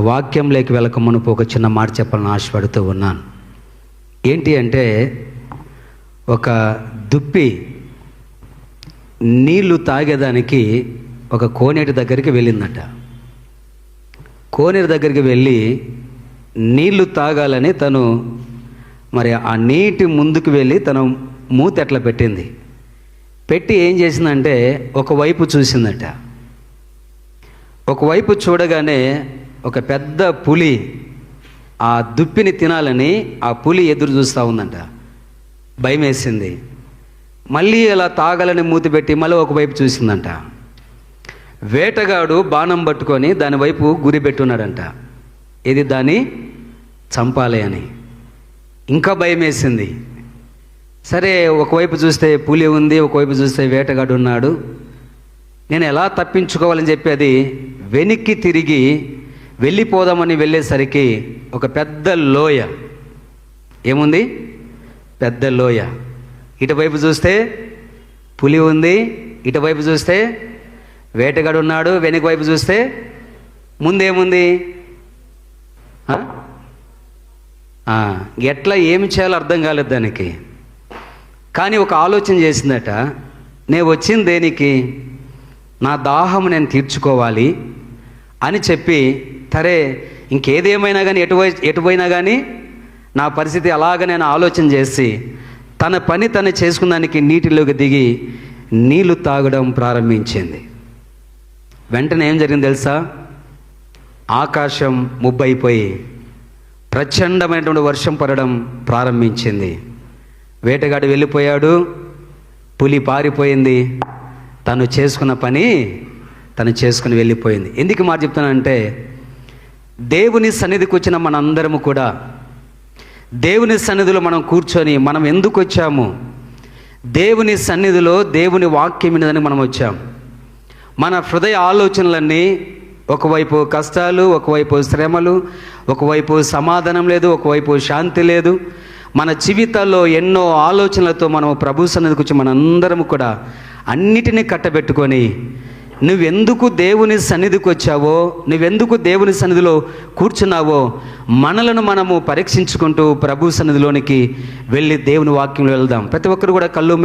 వాక్యంలోకి వెళ్ళక మునుపు ఒక చిన్న మాట చెప్పాలని ఆశపడుతూ ఉన్నాను. ఏంటి అంటే, ఒక దుప్పి నీళ్లు తాగేదానికి ఒక కోనేటి దగ్గరికి వెళ్ళిందట. కోనేటి దగ్గరికి వెళ్ళి నీళ్లు తాగాలని తను మరి ఆ నీటి ముందుకు వెళ్ళి తను మూతి ఎట్లా పెట్టింది. పెట్టి ఏం చేసిందంటే ఒకవైపు చూసిందట. ఒకవైపు చూడగానే ఒక పెద్ద పులి ఆ దుప్పిని తినాలని ఆ పులి ఎదురు చూస్తూ ఉందంట. భయం వేసింది. మళ్ళీ అలా తాగాలని మూతి పెట్టి మళ్ళీ ఒకవైపు చూసిందంట. వేటగాడు బాణం పట్టుకొని దాని వైపు గురి పెట్టున్నాడంట. ఇది దాన్ని చంపాలి అని. ఇంకా భయం వేసింది. సరే, ఒకవైపు చూస్తే పులి ఉంది, ఒకవైపు చూస్తే వేటగాడు ఉన్నాడు. నేను ఎలా తప్పించుకోవాలని చెప్పి అది వెనక్కి తిరిగి వెళ్ళిపోదామని వెళ్ళేసరికి ఒక పెద్ద లోయ ఏముంది, పెద్ద లోయ. ఇటువైపు చూస్తే పులి ఉంది, ఇటువైపు చూస్తే వేటగాడు ఉన్నాడు, వెనక వైపు చూస్తే ముందేముంది. ఎట్లా ఏమి చేయాలో అర్థం కాలేదు దానికి. కానీ ఒక ఆలోచన చేసిందట, నేను వచ్చింది దేనికి, నా దాహం నేను తీర్చుకోవాలి అని చెప్పి, సరే ఇంకేదేమైనా కానీ ఎటుపోయినా కానీ నా పరిస్థితి అలాగ నేను ఆలోచన చేసి తన పని తను చేసుకున్నానికి నీటిలోకి దిగి నీళ్లు తాగడం ప్రారంభించింది. వెంటనే ఏం జరిగింది తెలుసా? ఆకాశం ముబ్బైపోయి ప్రచండమైనటువంటి వర్షం పడడం ప్రారంభించింది. వేటగాడు వెళ్ళిపోయాడు, పులి పారిపోయింది, తను చేసుకున్న పని తను చేసుకుని వెళ్ళిపోయింది. ఎందుకు మాట చెప్తానంటే, దేవుని సన్నిధికి వచ్చిన మనందరము కూడా దేవుని సన్నిధిలో మనం కూర్చొని మనం ఎందుకు వచ్చాము, దేవుని సన్నిధిలో దేవుని వాక్యం వినదని మనం వచ్చాం. మన హృదయ ఆలోచనలన్నీ ఒకవైపు కష్టాలు, ఒకవైపు శ్రమలు, ఒకవైపు సమాధానం లేదు, ఒకవైపు శాంతి లేదు. మన జీవితాల్లో ఎన్నో ఆలోచనలతో మనం ప్రభు సన్నిధికి వచ్చి మనందరం కూడా అన్నిటినీ కట్టబెట్టుకొని నువ్వెందుకు దేవుని సన్నిధికి వచ్చావో, నువ్వెందుకు దేవుని సన్నిధిలో కూర్చున్నావో మనలను మనము పరీక్షించుకుంటూ ప్రభు సన్నిధిలోనికి వెళ్ళి దేవుని వాక్యంలో వెళ్దాం. ప్రతి ఒక్కరు కూడా కళ్ళు